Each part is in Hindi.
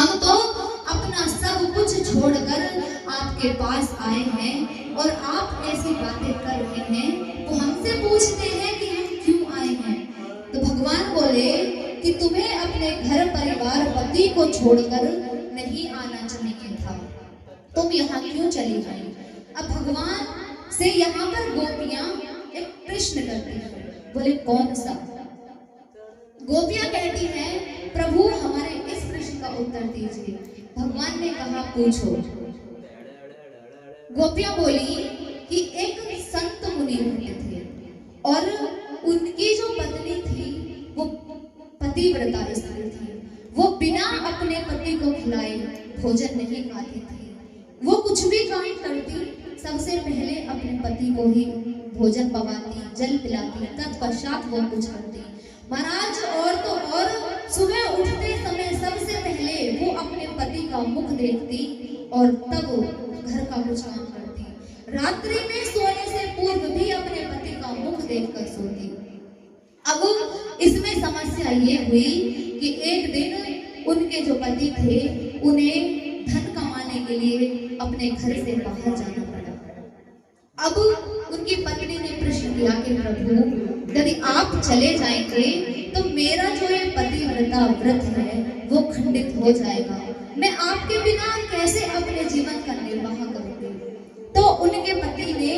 हम तो अपना सब कुछ छोड़कर आपके पास आए हैं और आप ऐसी बातें कर रहे हैं। वो हमसे पूछते हैं कि हम क्यों आए हैं। तो भगवान बोले कि तुम्हें अपने घर परिवार पति को छोड़कर नहीं आना चाहिए था, तुम यहाँ क्यों चली गई। अब भगवान से यहाँ पर गोपियां एक प्रश्न करती हैं। बोले कौन सा। गोपियां कहती हैं प्रभु हमारे इस प्रश्न का उत्तर दीजिए। भगवान ने कहा पूछो। गोपियां बोली कि एक संत मुनि रहते थे और उनकी जो पत्नी थी वो पतिव्रता स्त्री थी। वो बिना अपने पति को खिलाए भोजन नहीं खाती थी। वो कुछ भी काम करती सबसे पहले अपने पति को ही भोजन पवाती, जल पिलाती, तत्पश्चात वो कुछ करती। महाराज और तो और सुबह उठते समय सबसे पहले वो अपने पति का मुख देखती और तब घर का कुछ काम करती। रात्रि में सोने से पूर्व भी अपने पति का मुख देखकर सोती। अब इसमें समस्या ये हुई कि एक दिन उनके जो पति थे उन्हें धन कमाने के लिए अपने घर से बाहर जाना पड़ा। अब उनकी पत्नी ने प्रश्न किया कि प्रभु यदि आप चले जाएंगे तो मेरा जो ये पतिव्रता व्रत है वो खंडित हो जाएगा। मैं आपके बिना कैसे अपने जीवन का निर्वाह करूंगी। तो उनके पति ने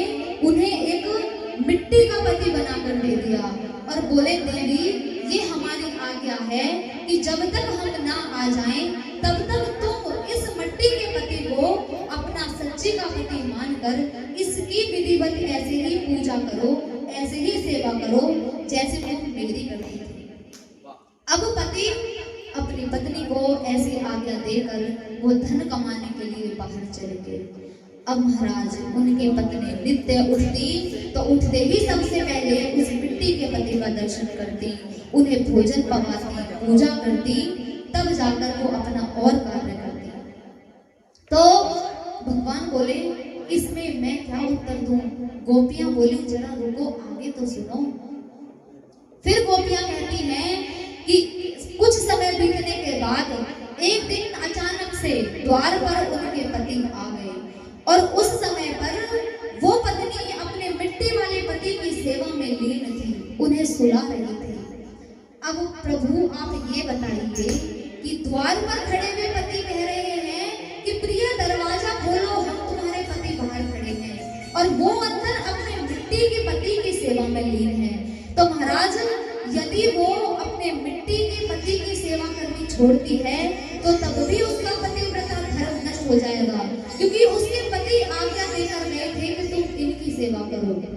उन्हें एक मिट्टी का पति बनाकर दे दिया और बोले देवी ये हमारी आज्ञा है कि जब तक हम ना आ जाएं तब तक तुम इस मिट्टी के पति को अपना सच्ची का पति मानकर इसकी विधिवत ऐसे ही पूजा करो, ऐसे ही सेवा करो जैसे तुम मेरी करती थी। अब पति अपनी पत्नी को ऐसी आज्ञा देकर वो धन कमाने के लिए बाहर चले गए। अब महाराज उनकी पत्नी नित्य उठती तो उठते ही सबसे पहले उस मिट्टी के पति का दर्शन करती, उन्हें भोजन पवाती, पूजा करती, तब जाकर वो अपना और कार्य करती। तो भगवान बोले इसमें मैं क्या उत्तर दूं। गोपियां बोली जरा रुको आगे तो सुनो। फिर गोपियां कहती हैं कि कुछ समय बीतने के बाद एक दिन अचानक से द्वार पर उनके पति आ गए और उस समय पर वो पत्नी अपने मिट्टी वाले पति की सेवा में लीन थी, उन्हें सुला रही थी। अब प्रभु आप ये बताइए कि द्वार पर खड़े हुए पति कह रहे हैं कि प्रिय दरवाजा खोलो, हम तुम्हारे पति बाहर खड़े हैं और वो अंदर अपने मिट्टी के पति की सेवा में लीन है। तो महाराज यदि वो अपने मिट्टी के पति की सेवा करनी छोड़ती है तो तब भी उसका पतिव्रता धर्म नष्ट हो जाएगा, क्योंकि उसके पति आज्ञा देकर गए थे कि तुम इनकी सेवा करोगे।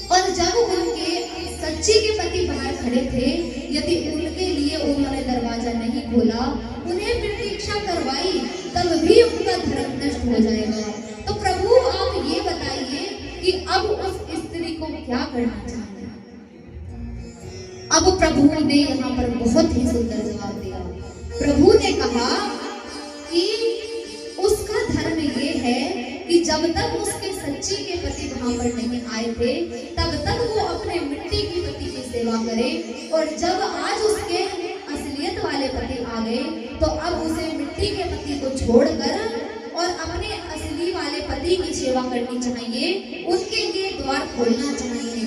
और जब उनके सच्ची के पति बाहर खड़े थे, यदि उनके लिए उन्होंने दरवाजा नहीं खोला, उन्हें प्रतीक्षा करवाई, तब भी उनका धर्म नष्ट हो जाएगा। तो प्रभु आप ये बताइए कि अब उस स्त्री को क्या करना चाहिए। अब प्रभु ने यहाँ पर बहुत ही सुंदर जवाब दिया। प्रभु ने कहा कि उसका धर्म ये है कि जब तक उसके सच्ची के पति वहां पर नहीं आए थे तब तक वो अपने मिट्टी की पति की सेवा करे, और जब आज उसके असलियत वाले पति आ गए तो अब उसे मिट्टी के पति को छोड़कर और अपने असली वाले पति की सेवा करनी चाहिए, उसके लिए द्वार खोलना चाहिए।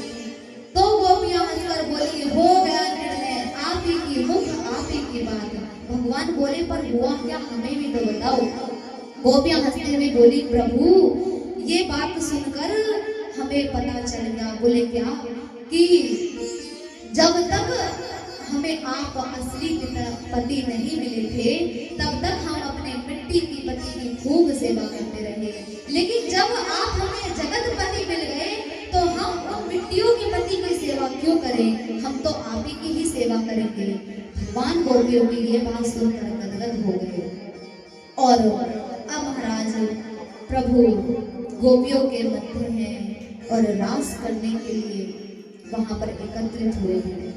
तो गोपियां हंसकर बोली हो गया निर्णय, आप ही की मुख आप ही की बात। भगवान बोले पर हुआ क्या, हमें भी तो बताओ। गोपियां हंसते हुए बोली प्रभु ये बात सुनकर हमें पता चल गया। बोले क्या कि जब तक हमें आप असली पति नहीं मिले थे तब तक हम अपने मिट्टी की पति की खूब सेवा करते रहे, लेकिन जब आप हमें जगत पति मिल गए तो हम उन मिट्टियों की पति की सेवा क्यों करें, हम तो आप ही की ही सेवा करेंगे। भगवान गोपियों की ये बात सुनकर गदगद हो गए और अब महाराज प्रभु गोपियों के मध्य हैं और रास करने के लिए वहां पर एकत्रित हुए हैं।